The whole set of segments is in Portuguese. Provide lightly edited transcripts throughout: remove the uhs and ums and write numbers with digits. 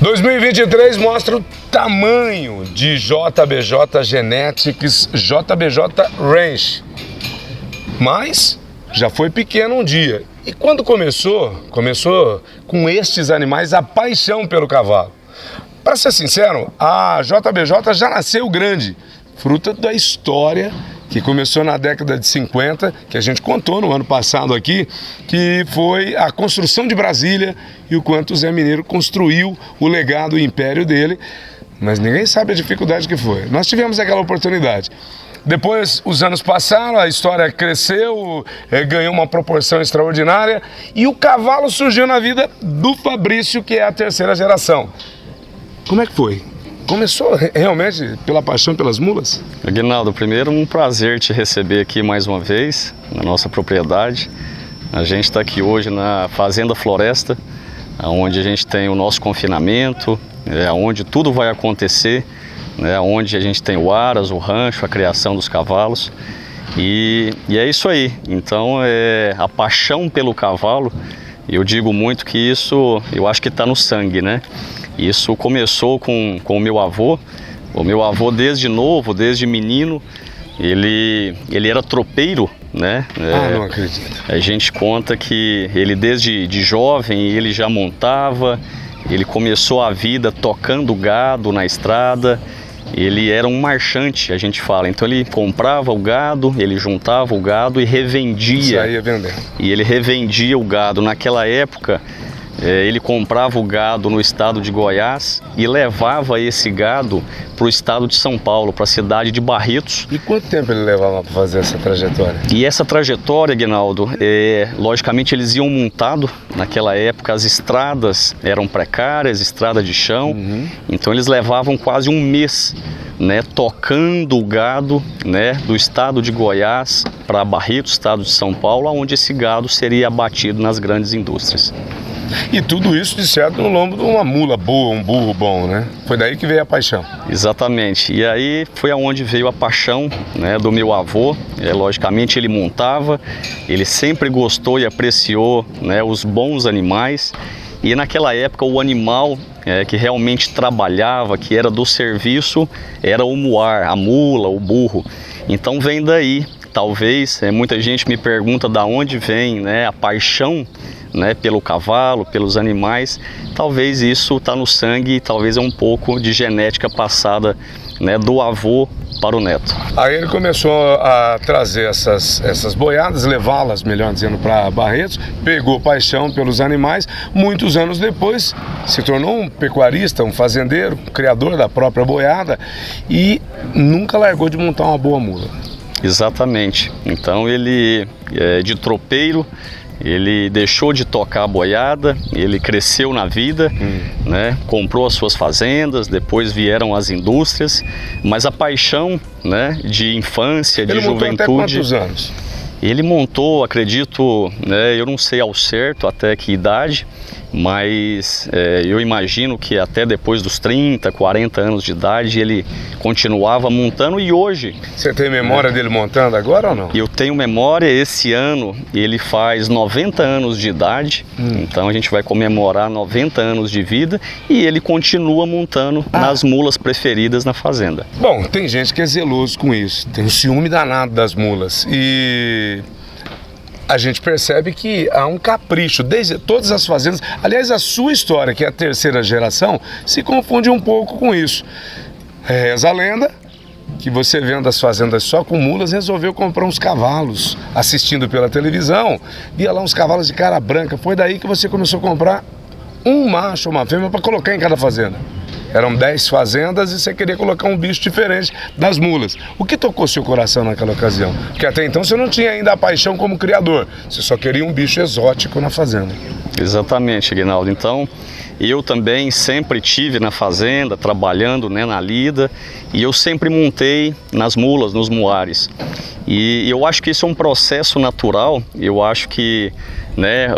2023 mostra o tamanho de JBJ Genetics JBJ Ranch, mas já foi pequeno um dia. E quando começou com estes animais a paixão pelo cavalo. Para ser sincero, a JBJ já nasceu grande, fruto da história que começou na década de 50, que a gente contou no ano passado aqui, que foi a construção de Brasília e o quanto o Zé Mineiro construiu o legado e o império dele, mas ninguém sabe a dificuldade que foi. Nós tivemos aquela oportunidade. Depois, os anos passaram, a história cresceu, ganhou uma proporção extraordinária e o cavalo surgiu na vida do Fabrício, que é a terceira geração. Como é que foi? Começou realmente pela paixão pelas mulas? Aguinaldo, primeiro um prazer te receber aqui mais uma vez na nossa propriedade. A gente está aqui hoje na Fazenda Floresta, onde a gente tem o nosso confinamento, onde tudo vai acontecer, onde a gente tem o aras, o rancho, a criação dos cavalos. E é isso aí. Então, a paixão pelo cavalo, eu digo muito que isso, eu acho que está no sangue, né? Isso começou com o meu avô. O meu avô, desde novo, desde menino, ele era tropeiro, né? Não acredito. A gente conta que ele, desde jovem, ele já montava, ele começou a vida tocando gado na estrada. Ele era um marchante, a gente fala. Então ele comprava o gado, ele juntava o gado e revendia. Saía vendendo. E ele revendia o gado. Naquela época, ele comprava o gado no estado de Goiás e levava esse gado para o estado de São Paulo, para a cidade de Barretos. E quanto tempo ele levava para fazer essa trajetória? E essa trajetória, Aguinaldo, logicamente eles iam montado. Naquela época as estradas eram precárias, estrada de chão. Então eles levavam quase um mês, tocando o gado, do estado de Goiás para Barretos, estado de São Paulo, onde esse gado seria abatido nas grandes indústrias. E tudo isso de certo no lombo de uma mula boa, um burro bom, né? Foi daí que veio a paixão. Exatamente. E aí foi aonde veio a paixão, do meu avô. Logicamente ele montava, ele sempre gostou e apreciou, os bons animais. E naquela época o animal que realmente trabalhava, que era do serviço, era o muar, a mula, o burro. Então vem daí. Talvez, muita gente me pergunta da onde vem a paixão pelo cavalo, pelos animais. Talvez isso está no sangue, talvez é um pouco de genética passada do avô para o neto. Aí ele começou a trazer essas boiadas, levá-las, melhor dizendo, para Barretos, pegou paixão pelos animais. Muitos anos depois se tornou um pecuarista, um fazendeiro, um criador da própria boiada e nunca largou de montar uma boa mula. Exatamente. Então ele, de tropeiro, ele deixou de tocar a boiada, ele cresceu na vida, comprou as suas fazendas, depois vieram as indústrias, mas a paixão de infância, de juventude... Ele montou até quantos anos? Ele montou, acredito, eu não sei ao certo até que idade, mas eu imagino que até depois dos 30, 40 anos de idade ele continuava montando e hoje... Você tem memória dele montando agora ou não? Eu tenho memória. Esse ano ele faz 90 anos de idade, então a gente vai comemorar 90 anos de vida e ele continua montando nas mulas preferidas na fazenda. Bom, tem gente que é zeloso com isso, tem um ciúme danado das mulas e... a gente percebe que há um capricho, desde todas as fazendas. Aliás, a sua história, que é a terceira geração, se confunde um pouco com isso. Reza a lenda que você vendo as fazendas só com mulas, resolveu comprar uns cavalos, assistindo pela televisão, via lá uns cavalos de cara branca. Foi daí que você começou a comprar um macho, uma fêmea, para colocar em cada fazenda. Eram 10 fazendas e você queria colocar um bicho diferente das mulas. O que tocou seu coração naquela ocasião? Porque até então você não tinha ainda a paixão como criador. Você só queria um bicho exótico na fazenda. Exatamente, Aguinaldo. Então, eu também sempre tive na fazenda, trabalhando na lida. E eu sempre montei nas mulas, nos muares. E eu acho que isso é um processo natural. Eu acho que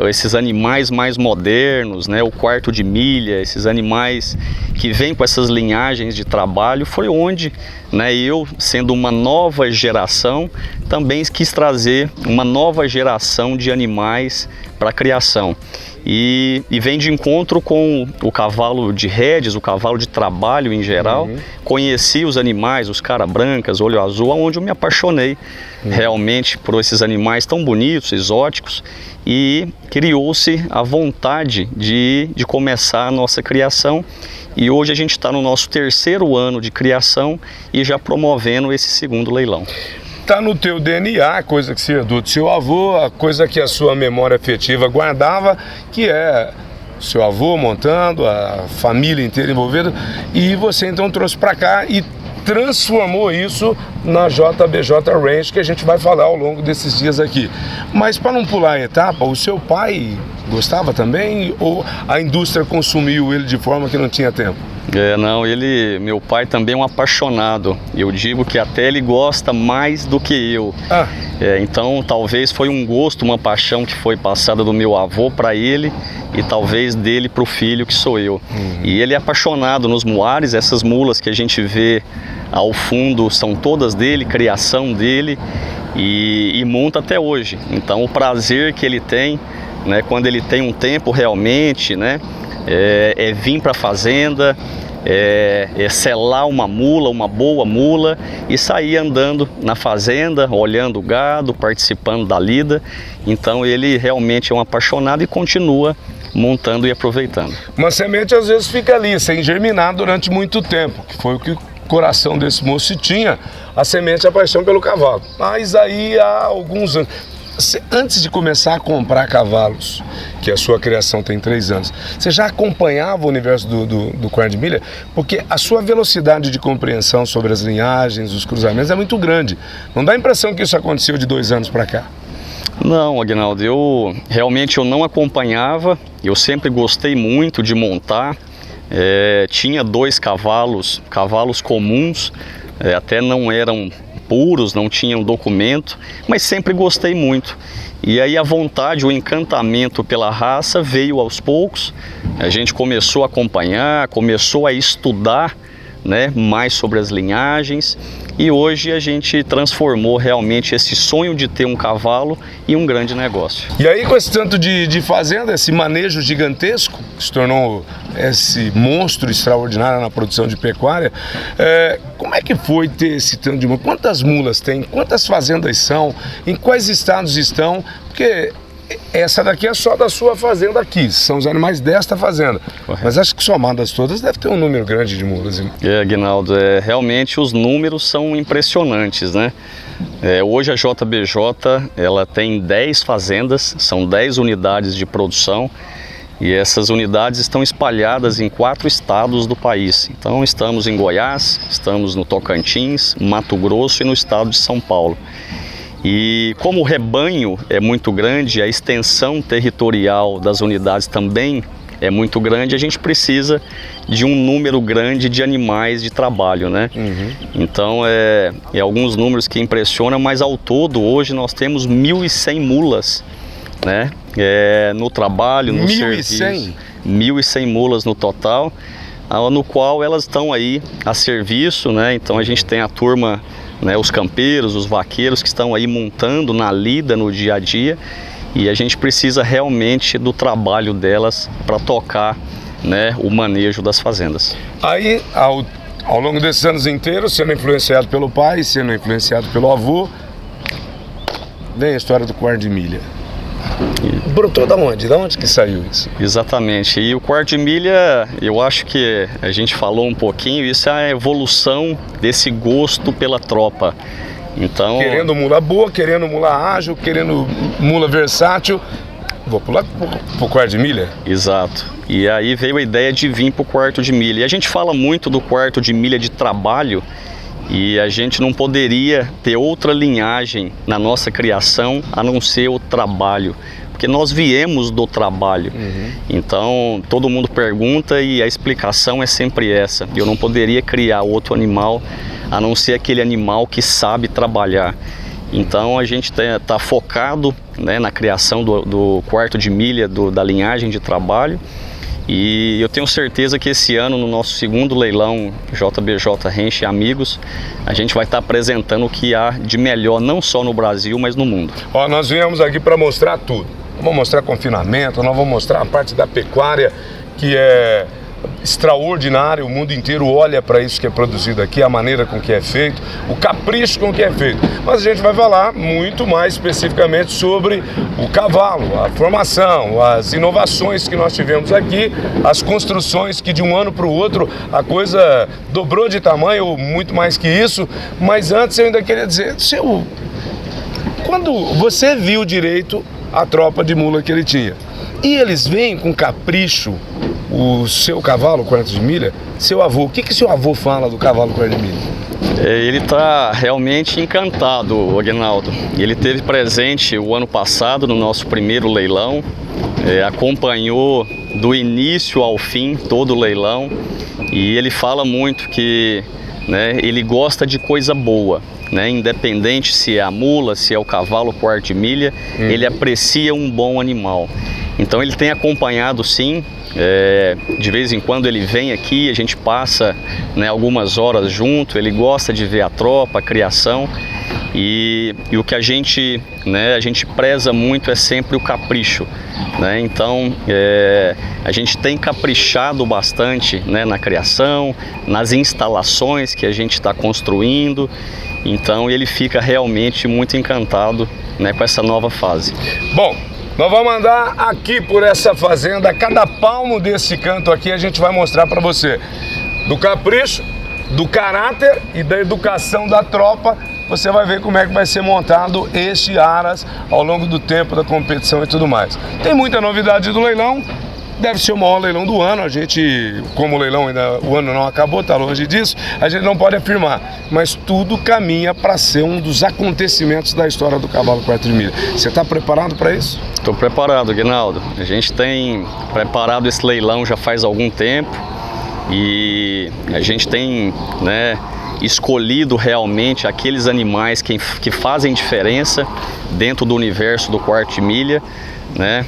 esses animais mais modernos, o quarto de milha, esses animais que vêm com essas linhagens de trabalho, foi onde eu, sendo uma nova geração, também quis trazer uma nova geração de animais para a criação. e vem de encontro com o cavalo de rédeas, o cavalo de trabalho em geral. Conheci os animais, os cara brancas, olho azul, onde eu me apaixonei realmente por esses animais tão bonitos, exóticos, e criou-se a vontade de começar a nossa criação. E hoje a gente está no nosso 3º ano de criação e já promovendo esse 2º leilão. Tá no teu DNA, coisa que você herdou do seu avô, a coisa que a sua memória afetiva guardava, que é seu avô montando, a família inteira envolvida, e você então trouxe para cá e transformou isso na JBJ Ranch, que a gente vai falar ao longo desses dias aqui. Mas para não pular a etapa, o seu pai gostava também ou a indústria consumiu ele de forma que não tinha tempo? Não, meu pai também é um apaixonado. Eu digo que até ele gosta mais do que eu. Então talvez foi um gosto, uma paixão que foi passada do meu avô para ele e talvez dele para o filho que sou eu. E ele é apaixonado nos muares, essas mulas que a gente vê ao fundo são todas dele, criação dele, e monta até hoje. Então o prazer que ele tem, né, quando ele tem um tempo realmente, né, é vir para a fazenda, selar uma mula, uma boa mula, e sair andando na fazenda, olhando o gado, participando da lida. Então ele realmente é um apaixonado e continua montando e aproveitando. Uma semente às vezes fica ali, sem germinar durante muito tempo, que foi o que o coração desse moço tinha, a semente, a paixão pelo cavalo. Mas aí há alguns anos, antes de começar a comprar cavalos, que a sua criação tem 3 anos, você já acompanhava o universo do quarto de milha? Porque a sua velocidade de compreensão sobre as linhagens, os cruzamentos é muito grande. Não dá a impressão que isso aconteceu de 2 anos para cá? Não, Aguinaldo, eu não acompanhava, eu sempre gostei muito de montar. Tinha 2 cavalos comuns, até não eram puros, não tinham documento, mas sempre gostei muito. E aí a vontade, o encantamento pela raça veio aos poucos. A gente começou a acompanhar, começou a estudar, né, mais sobre as linhagens, e hoje a gente transformou realmente esse sonho de ter um cavalo em um grande negócio. E aí, com esse tanto de fazenda, esse manejo gigantesco, que se tornou esse monstro extraordinário na produção de pecuária, como é que foi ter esse tanto de mulas? Quantas mulas tem? Quantas fazendas são? Em quais estados estão? Porque essa daqui é só da sua fazenda aqui, são os animais desta fazenda. Correto. Mas acho que somadas todas deve ter um número grande de mulas. Aguinaldo, realmente os números são impressionantes, né? Hoje a JBJ ela tem 10 fazendas, são 10 unidades de produção, e essas unidades estão espalhadas em 4 estados do país. Então estamos em Goiás, estamos no Tocantins, Mato Grosso e no estado de São Paulo. E como o rebanho é muito grande, a extensão territorial das unidades também é muito grande, a gente precisa de um número grande de animais de trabalho, né? Então, alguns números que impressionam, mas ao todo, hoje nós temos 1.100 mulas, né? No trabalho, no serviço. 1.100 mulas no total, no qual elas estão aí a serviço, né? Então a gente tem a turma, né, os campeiros, os vaqueiros que estão aí montando na lida no dia a dia, e a gente precisa realmente do trabalho delas para tocar, né, o manejo das fazendas. Aí, ao longo desses anos inteiros, sendo influenciado pelo pai, sendo influenciado pelo avô, vem a história do quarto de milha. Brotou da onde? Da onde que saiu isso? Exatamente, e o quarto de milha, eu acho que a gente falou um pouquinho, isso é a evolução desse gosto pela tropa. Então, querendo mula boa, querendo mula ágil, querendo mula versátil, vou pular pro quarto de milha? Exato, e aí veio a ideia de vir pro quarto de milha. E a gente fala muito do quarto de milha de trabalho, e a gente não poderia ter outra linhagem na nossa criação a não ser o trabalho, porque nós viemos do trabalho. Então todo mundo pergunta e a explicação é sempre essa: eu não poderia criar outro animal a não ser aquele animal que sabe trabalhar. Então a gente está focado, né, na criação do quarto de milha, da linhagem de trabalho. E eu tenho certeza que esse ano, no nosso 2º leilão JBJ Ranch Amigos, a gente vai estar apresentando o que há de melhor, não só no Brasil, mas no mundo. Nós viemos aqui para mostrar tudo. Nós vamos mostrar confinamento, nós vamos mostrar a parte da pecuária, que é extraordinário, o mundo inteiro olha para isso que é produzido aqui, a maneira com que é feito, o capricho com que é feito. Mas a gente vai falar muito mais especificamente sobre o cavalo, a formação, as inovações que nós tivemos aqui, as construções que de um ano para o outro a coisa dobrou de tamanho, ou muito mais que isso. Mas antes eu ainda queria dizer, quando você viu direito a tropa de mula que ele tinha, e eles vêm com capricho, o seu cavalo 40 de milha, seu avô, o que seu avô fala do cavalo 40 de milha? Ele está realmente encantado, Aguinaldo. Ele esteve presente o ano passado no nosso primeiro leilão, acompanhou do início ao fim todo o leilão, e ele fala muito que, né, ele gosta de coisa boa, né, independente se é a mula, se é o cavalo 40 de milha, ele aprecia um bom animal. Então ele tem acompanhado, sim. De vez em quando ele vem aqui, a gente passa, né, algumas horas junto, ele gosta de ver a tropa, a criação, e o que a gente preza muito é sempre o capricho, né? Então a gente tem caprichado bastante, né, na criação, nas instalações que a gente está construindo, então ele fica realmente muito encantado, né, com essa nova fase. Bom, nós vamos andar aqui por essa fazenda, cada palmo desse canto aqui a gente vai mostrar para você do capricho, do caráter e da educação da tropa. Você vai ver como é que vai ser montado este aras ao longo do tempo da competição e tudo mais. Tem muita novidade do leilão, deve ser o maior leilão do ano. A gente, como o leilão ainda, o ano não acabou, está longe disso, a gente não pode afirmar, mas tudo caminha para ser um dos acontecimentos da história do cavalo 40 de milha. Você está preparado para isso? Estou preparado, Aguinaldo. A gente tem preparado esse leilão já faz algum tempo e a gente tem, né, escolhido realmente aqueles animais que fazem diferença dentro do universo do 40 de milha, né?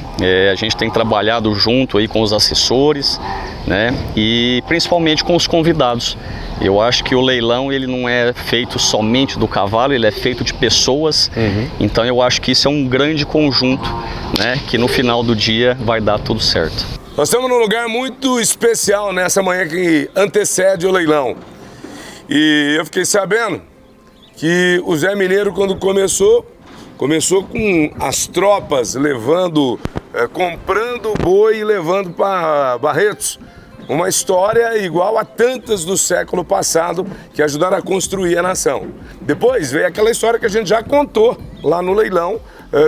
A gente tem trabalhado junto aí com os assessores, né, e principalmente com os convidados. Eu acho que o leilão ele não é feito somente do cavalo, ele é feito de pessoas. Então eu acho que isso é um grande conjunto, né, que no final do dia vai dar tudo certo. Nós estamos num lugar muito especial nessa manhã que antecede o leilão. E eu fiquei sabendo que o Zé Mineiro, quando começou com as tropas levando, comprando boi e levando para Barretos. Uma história igual a tantas do século passado que ajudaram a construir a nação. Depois veio aquela história que a gente já contou lá no leilão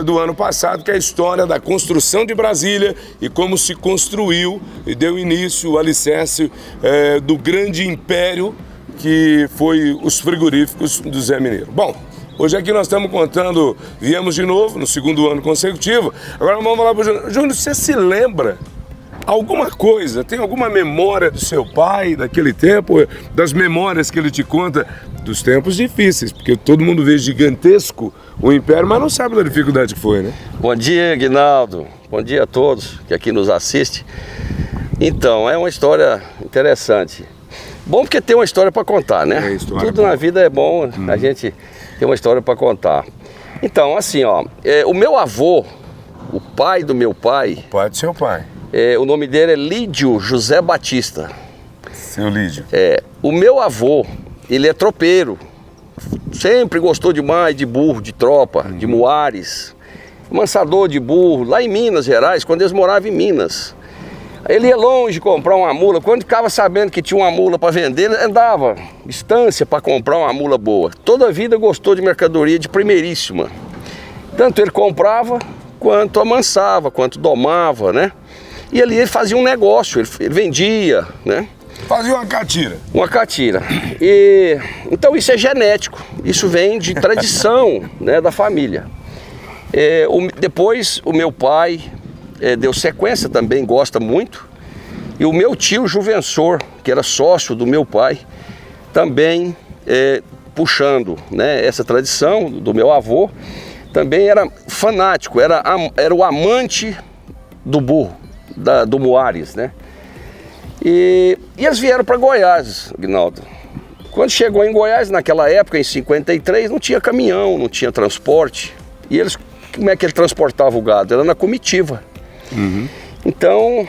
do ano passado, que é a história da construção de Brasília e como se construiu e deu início o alicerce do grande império que foi os frigoríficos do Zé Mineiro. Bom, hoje aqui nós estamos contando, viemos de novo, no segundo ano consecutivo. Agora vamos falar para o Júnior. Júnior, você se lembra alguma coisa, tem alguma memória do seu pai, daquele tempo, das memórias que ele te conta, dos tempos difíceis? Porque todo mundo vê gigantesco o império, mas não sabe da dificuldade que foi, né? Bom dia, Aguinaldo. Bom dia a todos que aqui nos assistem. Então, é uma história interessante. Bom porque tem uma história para contar, né? Tudo na vida é bom, a gente tem uma história para contar. Então, assim, ó, o meu avô, o pai do meu pai... O pai do seu pai. O nome dele é Lídio José Batista. Seu Lídio. O meu avô, ele é tropeiro. Sempre gostou demais de burro, de tropa, de muares. Mansador de burro, lá em Minas Gerais, quando eles moravam em Minas. Ele ia longe comprar uma mula. Quando ficava sabendo que tinha uma mula para vender, ele andava distância para comprar uma mula boa. Toda a vida gostou de mercadoria de primeiríssima. Tanto ele comprava, quanto amansava, quanto domava, né? E ali ele fazia um negócio, ele vendia, né? Fazia uma catira. Uma catira. Então isso é genético, isso vem de tradição, né, da família. Depois o meu pai deu sequência também, gosta muito. E o meu tio Juvensor, que era sócio do meu pai, também puxando, né, essa tradição do meu avô, também era fanático, era o amante do burro, do muares, né? E eles vieram para Goiás, Aguinaldo. Quando chegou em Goiás, naquela época, em 53, não tinha caminhão, não tinha transporte. E eles como é que ele transportava o gado? Era na comitiva. Então,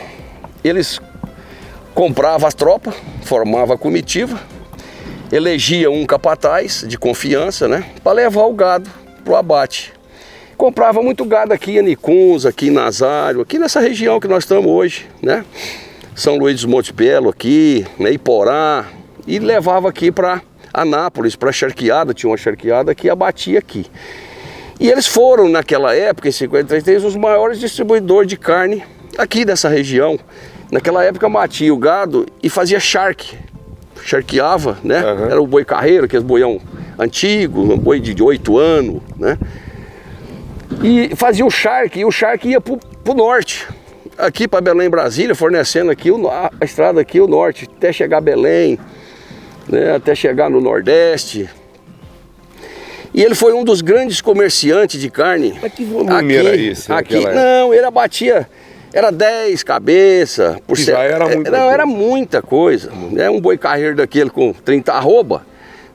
eles compravam as tropas, formavam a comitiva, elegia um capataz de confiança, né, para levar o gado pro abate. Comprava muito gado aqui em Anicuns, aqui em Nazário, aqui nessa região que nós estamos hoje, né? São Luís dos Montes Belo aqui, né, Iporá, e levava aqui para Anápolis, para a charqueada, tinha uma charqueada que abatia aqui. E eles foram, naquela época, em 53, os maiores distribuidores de carne aqui dessa região. Naquela época batia o gado e fazia charqueava, né? Era o boi carreiro, aqueles boião antigo, um boi de 8 anos, né? E fazia o charque, e o charque ia pro norte, aqui para Belém, Brasília, fornecendo aqui a estrada aqui, o norte, até chegar a Belém, né, até chegar no Nordeste. E ele foi um dos grandes comerciantes de carne. Mas que volume era esse? Não, ele abatia, era 10 cabeças por Que já era muita Não, coisa. era muita coisa. Né? Um boi carreiro daquele com 30 arroba,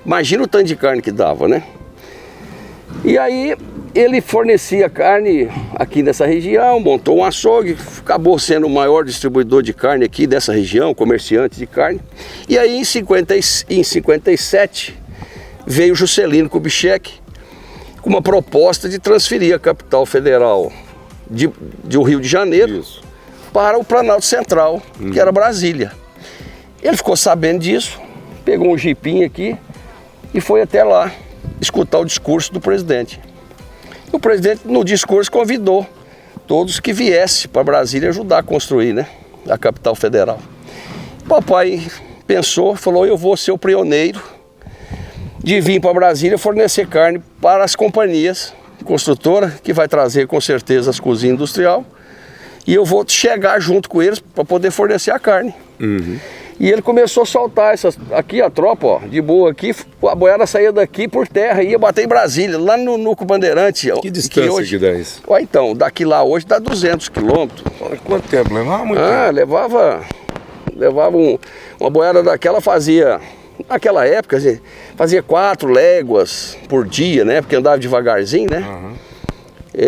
imagina o tanto de carne que dava, né? E aí ele fornecia carne aqui nessa região, montou um açougue, acabou sendo o maior distribuidor de carne aqui dessa região, comerciante de carne. E aí em 57 veio Juscelino Kubitschek com uma proposta de transferir a capital federal do Rio de Janeiro para o Planalto Central, que era Brasília. Ele ficou sabendo disso, pegou um jipinho aqui e foi até lá escutar o discurso do presidente. O presidente, no discurso, convidou todos que viessem para Brasília ajudar a construir, né, a capital federal. O papai pensou, falou, eu vou ser o pioneiro de vir para Brasília fornecer carne para as companhias construtoras, que vai trazer com certeza as cozinhas industriais, e eu vou chegar junto com eles para poder fornecer a carne. E ele começou a soltar essas, aqui a tropa, ó, de boa aqui, a boiada saía daqui por terra e ia bater em Brasília, lá no Núcleo Bandeirante. Que distância hoje, que dá isso? Ó, então, daqui lá hoje dá 200 quilômetros. Quanto tempo? Levava muito tempo. Levava uma boiada daquela, fazia, naquela época, fazia 4 léguas por dia, né, porque andava devagarzinho, né.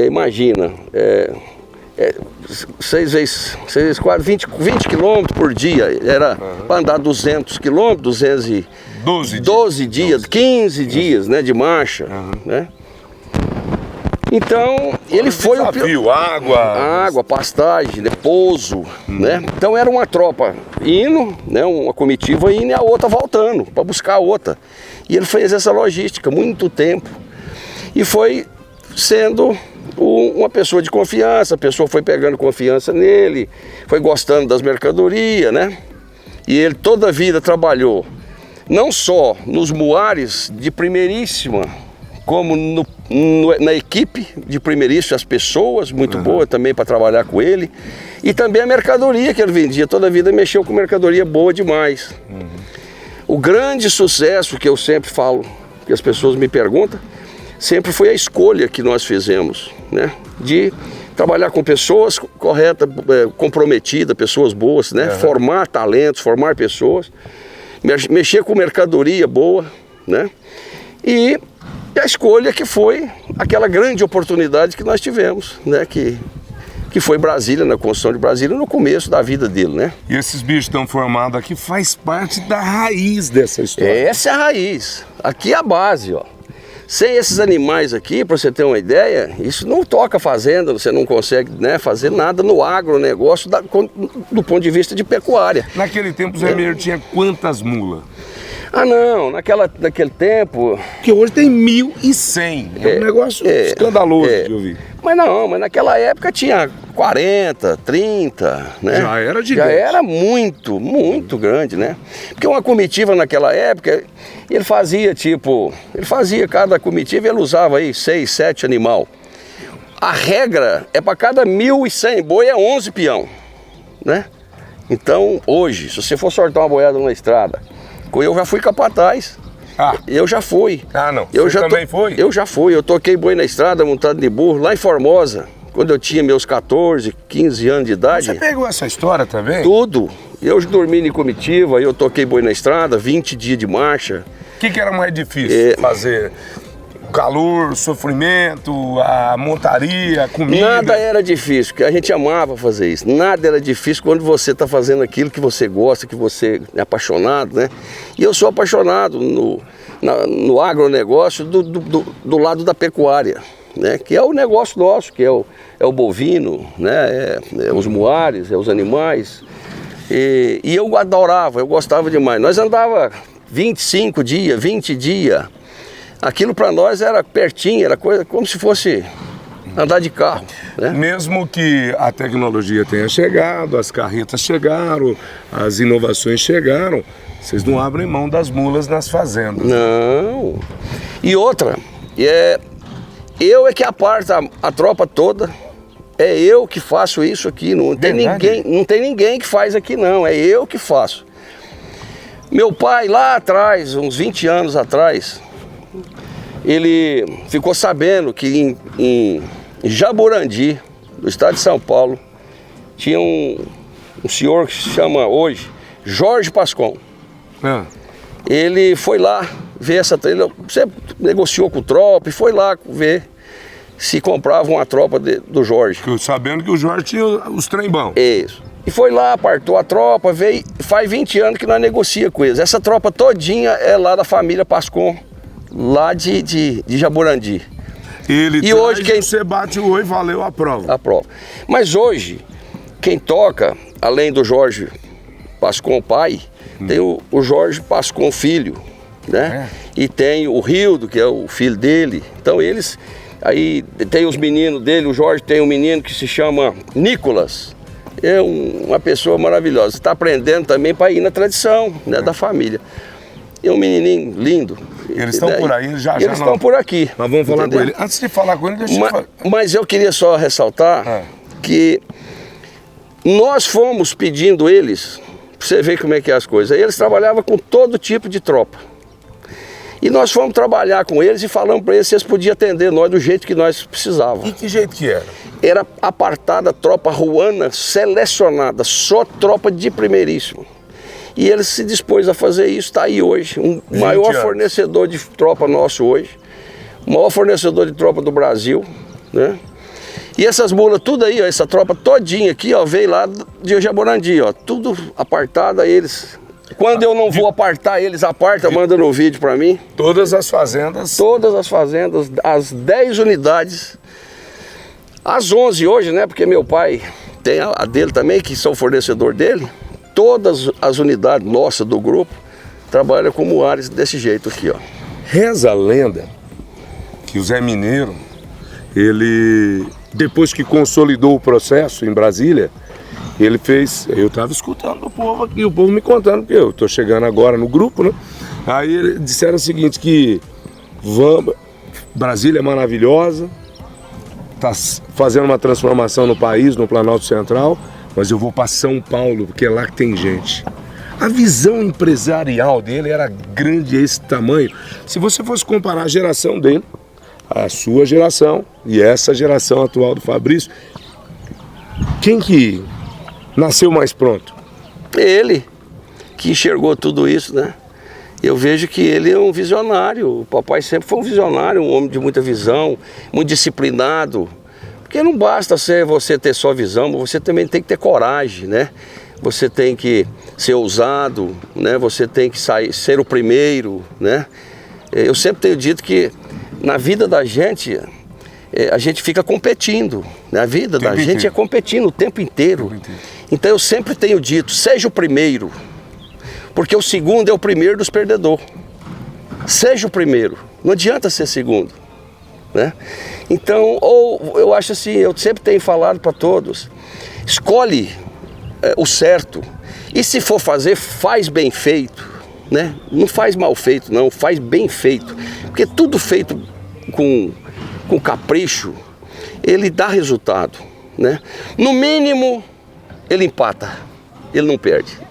Imagina, 6 vezes 4, 20 quilômetros por dia, era para andar 200 quilômetros, 12 dias, 15 dias, né, de marcha, né. Então, ele foi o desafio, água, pastagem, né, pouso, né. Então era uma tropa indo, né, uma comitiva indo e a outra voltando para buscar a outra. E ele fez essa logística muito tempo e foi sendo uma pessoa de confiança, a pessoa foi pegando confiança nele, foi gostando das mercadorias, né? E ele toda a vida trabalhou, não só nos muares de primeiríssima, como na equipe de primeiríssima, as pessoas muito boas também para trabalhar com ele, e também a mercadoria que ele vendia, toda a vida mexeu com mercadoria boa demais. O grande sucesso que eu sempre falo, que as pessoas me perguntam, sempre foi a escolha que nós fizemos, né, de trabalhar com pessoas corretas, comprometidas, pessoas boas, né, formar talentos, formar pessoas, mexer com mercadoria boa, né, e a escolha que foi aquela grande oportunidade que nós tivemos, né, que foi Brasília, na construção de Brasília, no começo da vida dele, né. E esses bichos estão formados aqui, faz parte da raiz dessa história. Essa é a raiz, aqui é a base, ó. Sem esses animais aqui, para você ter uma ideia, isso não toca fazenda, você não consegue, né, fazer nada no agronegócio do ponto de vista de pecuária. Naquele tempo o Zé Mineiro tinha quantas mulas? Ah não, naquele tempo... Porque hoje tem 1.100, é um negócio escandaloso de ouvir. Mas naquela época tinha 40, 30, né? Já era gigante. Já era muito, muito grande, né? Porque uma comitiva naquela época, ele fazia cada comitiva, ele usava aí 6, 7 animal. A regra é para cada 1.100 boi é 11 peão, né? Então, hoje, se você for soltar uma boiada na estrada, eu já fui capataz. Eu já fui. Não. Você também foi? Eu já fui. Eu toquei boi na estrada, montado de burro, lá em Formosa, quando eu tinha meus 14, 15 anos de idade. Você pegou essa história também? Tudo. Eu dormi em comitiva, eu toquei boi na estrada, 20 dias de marcha. O que era mais difícil fazer? calor, o sofrimento, a montaria, a comida. Nada era difícil, porque a gente amava fazer isso. Nada era difícil quando você está fazendo aquilo que você gosta, que você é apaixonado, né? E eu sou apaixonado no agronegócio do lado da pecuária, né? Que é o negócio nosso, que é o bovino, né? É os muares, é os animais. E eu adorava, eu gostava demais. Nós andava 25 dias, 20 dias. Aquilo para nós era pertinho, era coisa como se fosse andar de carro, né? Mesmo que a tecnologia tenha chegado, as carretas chegaram, as inovações chegaram, vocês não abrem mão das mulas nas fazendas. Não. E outra, eu é que aparto a tropa toda, é eu que faço isso aqui, não tem ninguém que faz aqui não, é eu que faço. Meu pai lá atrás, uns 20 anos atrás, ele ficou sabendo que em Jaborandi, no estado de São Paulo, tinha um senhor que se chama hoje Jorge Pascon. Ele foi lá ver ele sempre negociou com o tropa e foi lá ver se comprava uma tropa do Jorge. Sabendo que o Jorge tinha os trem-bão. Isso. E foi lá, apartou a tropa, veio, faz 20 anos que nós negocia com eles. Essa tropa todinha é lá da família Pascon, lá de Jaborandi. E hoje você bate o oi, valeu a prova. A prova. Mas hoje, quem toca, além do Jorge Pascon pai, tem o Jorge Pascon filho, né? E tem o Rildo, que é o filho dele. Então eles, aí tem os meninos dele, o Jorge tem um menino que se chama Nicolas. É uma pessoa maravilhosa. Está aprendendo também para ir na tradição, né, da família. É um menininho lindo. Eles estão por aí, já. Eles estão por aqui. Nós vamos falar com ele. Antes de falar com ele, deixa eu falar. Mas eu queria só ressaltar que nós fomos pedindo eles, para você ver como é que é as coisas. Eles trabalhavam com todo tipo de tropa. E nós fomos trabalhar com eles e falamos para eles se eles podiam atender nós do jeito que nós precisávamos. E que jeito que era? Era apartada tropa ruana selecionada, só tropa de primeiríssimo. E ele se dispôs a fazer isso, está aí hoje, o maior fornecedor de tropa nosso hoje, o maior fornecedor de tropa do Brasil, né? E essas mulas, tudo aí, ó, essa tropa todinha aqui, ó, veio lá de Jaborandi, ó, tudo apartado a eles. Quando eu não vou apartar, eles apartam, mandam no vídeo para mim. Todas as fazendas? Todas as fazendas, as 10 unidades, as 11 hoje, né, porque meu pai tem a dele também, que são fornecedor dele. Todas as unidades nossas do grupo trabalham com muares desse jeito aqui, ó. Reza a lenda que o Zé Mineiro, ele, depois que consolidou o processo em Brasília, ele fez, eu estava escutando o povo aqui, o povo me contando, porque eu estou chegando agora no grupo, né? Aí eles disseram o seguinte, que Brasília é maravilhosa, está fazendo uma transformação no país, no Planalto Central, mas eu vou para São Paulo, porque é lá que tem gente. A visão empresarial dele era grande, esse tamanho. Se você fosse comparar a geração dele, a sua geração e essa geração atual do Fabrício, quem que nasceu mais pronto? Ele, que enxergou tudo isso, né? Eu vejo que ele é um visionário. O papai sempre foi um visionário, um homem de muita visão, muito disciplinado. Porque não basta você ter só visão, você também tem que ter coragem, né? Você tem que ser ousado, né? Você tem que ser o primeiro, né? Eu sempre tenho dito que na vida da gente, a gente fica competindo. Né? A vida da gente é competindo o tempo inteiro. Então eu sempre tenho dito, seja o primeiro, porque o segundo é o primeiro dos perdedores. Seja o primeiro, não adianta ser segundo. Né? Então, eu acho assim, eu sempre tenho falado para todos, escolhe o certo, e se for fazer, faz bem feito, né? Não faz mal feito não, faz bem feito, porque tudo feito com capricho, ele dá resultado, né? No mínimo, ele empata, ele não perde.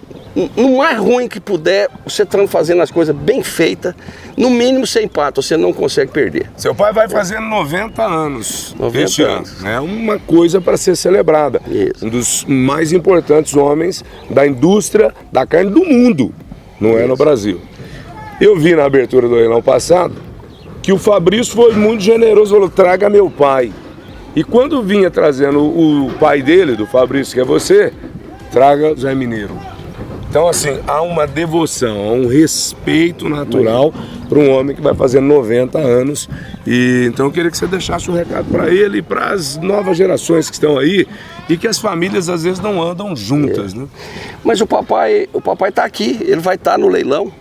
No mais ruim que puder, você estando fazendo as coisas bem feitas, no mínimo você empata, você não consegue perder. Seu pai vai fazendo 90 anos 90 este anos. ano. É uma coisa para ser celebrada. Isso. Um dos mais importantes homens da indústria da carne do mundo, não é no Brasil. Eu vi na abertura do leilão passado que o Fabrício foi muito generoso, falou, traga meu pai. E quando vinha trazendo o pai dele, do Fabrício, que é você, traga o Zé Mineiro. Então, assim, há uma devoção, há um respeito natural para um homem que vai fazer 90 anos. E então eu queria que você deixasse um recado para ele e para as novas gerações que estão aí e que as famílias às vezes não andam juntas, né? Mas o papai está aqui, ele vai estar no leilão,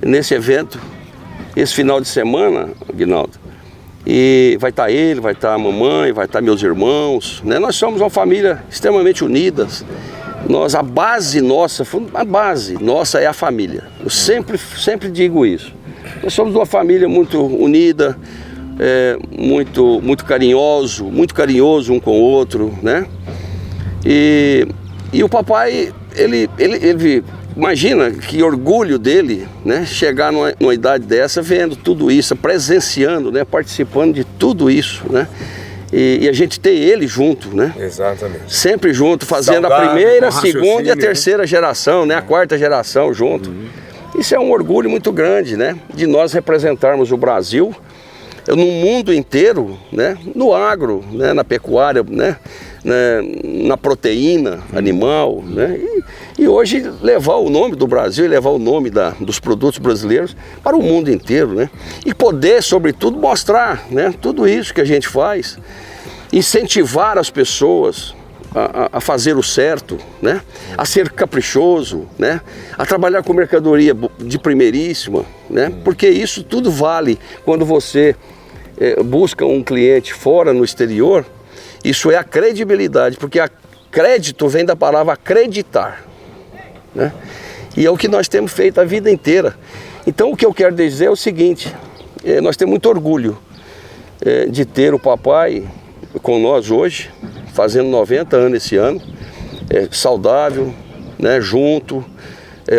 nesse evento, esse final de semana, Aguinaldo. E vai estar ele, vai estar a mamãe, vai estar meus irmãos, né? Nós somos uma família extremamente unidas. A base nossa é a família. Eu sempre digo isso. Nós somos uma família muito unida, muito carinhoso um com o outro, né? E o papai, ele imagina que orgulho dele, né? Chegar numa idade dessa, vendo tudo isso, presenciando, né? Participando de tudo isso, né? E a gente ter ele junto, né? Exatamente. Sempre junto, fazendo Saudável, a primeira, a com segunda e a raciocínio, terceira geração, né? A quarta geração junto. Isso é um orgulho muito grande, né? De nós representarmos o Brasil no mundo inteiro, né? No agro, né? Na pecuária, né? Na proteína animal, né? E hoje levar o nome do Brasil e levar o nome dos produtos brasileiros para o mundo inteiro, né? E poder, sobretudo, mostrar, né? Tudo isso que a gente faz, incentivar as pessoas a fazer o certo, né? A ser caprichoso, né? A trabalhar com mercadoria de primeiríssima, né? Porque isso tudo vale quando você busca um cliente fora no exterior. Isso é a credibilidade, porque crédito vem da palavra acreditar, né? E é o que nós temos feito a vida inteira. Então o que eu quero dizer é o seguinte, nós temos muito orgulho de ter o papai com nós hoje, fazendo 90 anos esse ano, saudável, né, junto,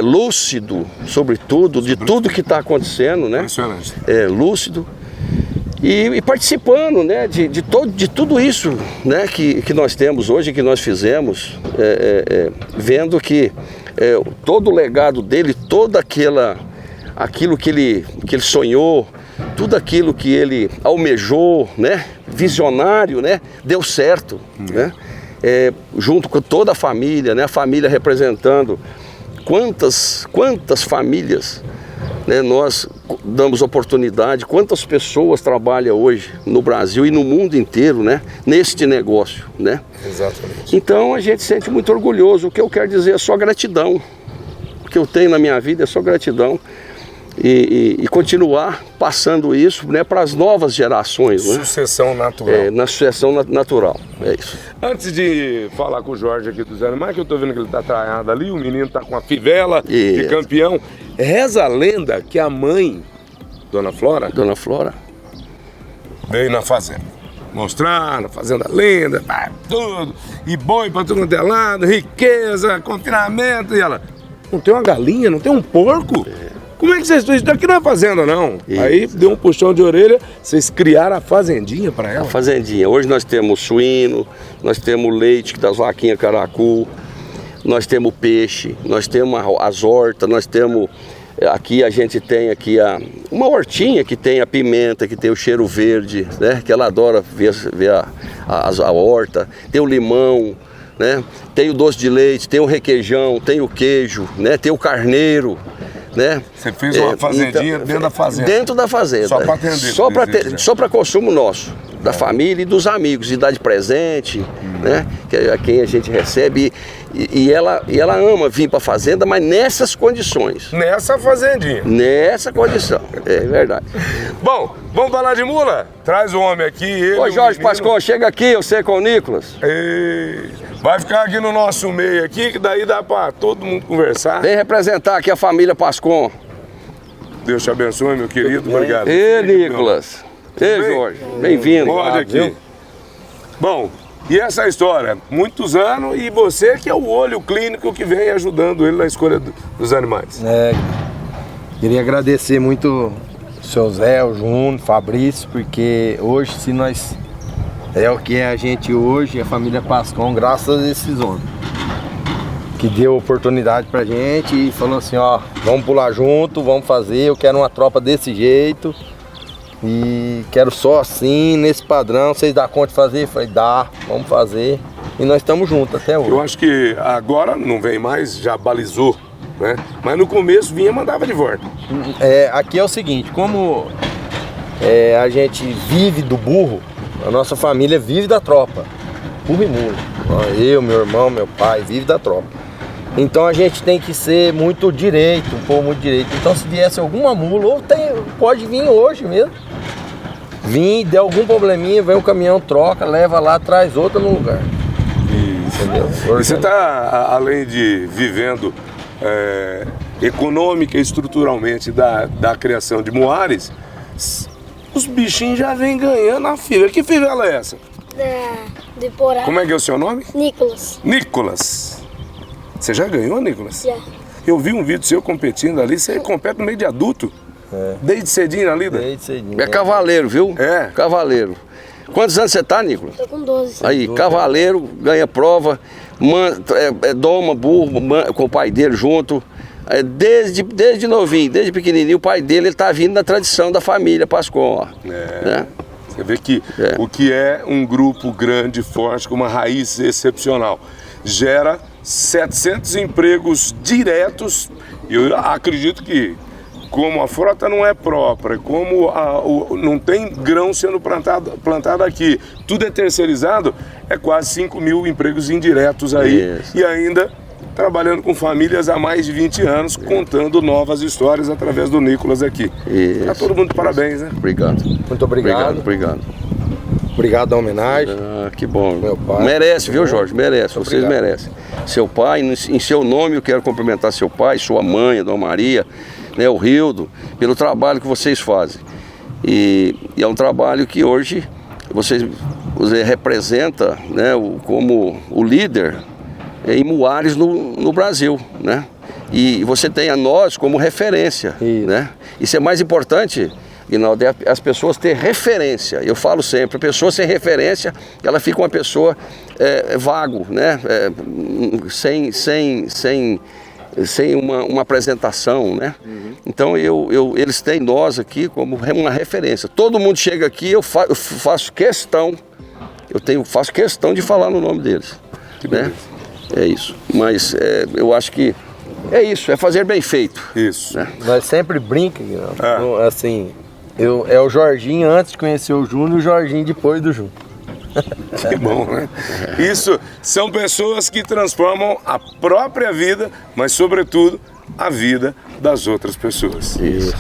lúcido, sobretudo, de tudo que está acontecendo, né? Lúcido. E participando, né, de tudo isso, né, que nós temos hoje, que nós fizemos, vendo que todo o legado dele, aquilo que ele sonhou, tudo aquilo que ele almejou, né, visionário, né, deu certo, né, junto com toda a família, né, a família representando quantas famílias, né, nós damos oportunidade, quantas pessoas trabalham hoje no Brasil e no mundo inteiro, né, neste negócio, né? Exatamente. Então a gente se sente muito orgulhoso. O que eu quero dizer é só gratidão. O que eu tenho na minha vida é só gratidão e continuar passando isso, né, para as novas gerações, né? Sucessão natural. Na sucessão natural, é isso. Antes de falar com o Jorge aqui dos animais, que eu tô vendo que ele tá traiado ali, o menino tá com a fivela de campeão. Reza a lenda que a mãe, Dona Flora, veio na fazenda. Mostrar na fazenda lenda, tudo, e boi pra tudo quanto é lado, riqueza, confinamento, e ela, não tem uma galinha, não tem um porco? Como é que vocês estão? Isso daqui não é fazenda, não. Isso. Aí deu um puxão de orelha, vocês criaram a fazendinha para ela? A fazendinha. Hoje nós temos suíno, nós temos leite das vaquinhas caracu, nós temos peixe, nós temos as hortas, nós temos... Aqui a gente tem aqui uma hortinha que tem a pimenta, que tem o cheiro verde, né? Que ela adora ver a horta, tem o limão, né? Tem o doce de leite, tem o requeijão, tem o queijo, né? Tem o carneiro, né? Você fez uma fazendinha então, dentro da fazenda? Dentro da fazenda. Só para atender? Só para consumo nosso, da família e dos amigos, e dar de presente, né? Que é quem a gente recebe. E ela ama vir para a fazenda, mas nessas condições. Nessa fazendinha? Nessa condição, é verdade. Bom, vamos falar de mula? Traz o homem aqui, ele. Ô Jorge Pascon, chega aqui, você com o Nicolas. Vai ficar aqui no nosso meio aqui, que daí dá para todo mundo conversar. Vem representar aqui a família Pascon. Deus te abençoe, meu querido. Obrigado. Nicolas. Jorge. Bem-vindo. Pode aqui. Bom, e essa história? Muitos anos e você que é o olho clínico que vem ajudando ele na escolha dos animais. Queria agradecer muito o seu Zé, o Júnior, o Fabrício, porque hoje, se nós... É o que é a gente hoje, a família Pascon, graças a esses homens. Que deu oportunidade pra gente e falou assim, ó, vamos pular junto, vamos fazer, eu quero uma tropa desse jeito. E quero só assim, nesse padrão, vocês dão conta de fazer? Falei, dá, vamos fazer. E nós estamos juntos até hoje. Eu acho que agora não vem mais, já balizou, né? Mas no começo vinha e mandava de volta. Aqui é o seguinte, como a gente vive do burro, a nossa família vive da tropa. Burro e mula. Eu, meu irmão, meu pai, vive da tropa. Então a gente tem que ser muito direito, um povo muito direito. Então se viesse alguma mula, ou pode vir hoje mesmo. Vir, der algum probleminha, vem o caminhão, troca, leva lá, traz outra no lugar. Isso. Entendeu? E você está, além de vivendo econômica e estruturalmente da criação de muares, os bichinhos já vêm ganhando a fibra. Que fivela é essa? De Porá. Como é que é o seu nome? Nicolas. Nicolas. Você já ganhou, Nicolas? Já. Eu vi um vídeo seu competindo ali, você compete no meio de adulto. Desde cedinho na lida? Desde cedinho. É cavaleiro, viu? É. Cavaleiro. Quantos anos você tá, Nicolas? Tô com 12. Aí, cavaleiro, ganha prova, doma burro com o pai dele junto. Desde novinho, desde pequenininho, o pai dele ele tá vindo na tradição da família Pascon, ó. Né? Você vê que o que é um grupo grande, forte, com uma raiz excepcional, gera 700 empregos diretos. E eu acredito que, como a frota não é própria, como não tem grão sendo plantado aqui, tudo é terceirizado, é quase 5 mil empregos indiretos aí. Isso. E ainda trabalhando com famílias há mais de 20 anos, contando novas histórias através do Nicolas aqui. Tá todo mundo de parabéns, né? Obrigado. Muito obrigado. Obrigado. Obrigado da homenagem. Que bom. Meu pai. Merece, viu, Jorge? Merece. Muito Vocês obrigado. merecem. Seu pai, em seu nome eu quero cumprimentar seu pai, sua mãe, a Dona Maria, né, o Rildo, pelo trabalho que vocês fazem. E é um trabalho que hoje você representa, né, como o líder em muares no Brasil, né? E você tem a nós como referência, né? Isso é mais importante, Guinaldo, é as pessoas ter referência. Eu falo sempre, a pessoa sem referência, ela fica uma pessoa vago, né? Sem uma apresentação, né? Então eles têm nós aqui como uma referência. Todo mundo chega aqui, eu faço questão de falar no nome deles, né? É isso. Mas eu acho que é isso, é fazer bem feito. Isso. Né? Nós sempre brincamos, assim, é o Jorginho antes de conhecer o Júnior e o Jorginho depois do Júnior. Que bom, né? Isso são pessoas que transformam a própria vida, mas sobretudo a vida das outras pessoas. Isso.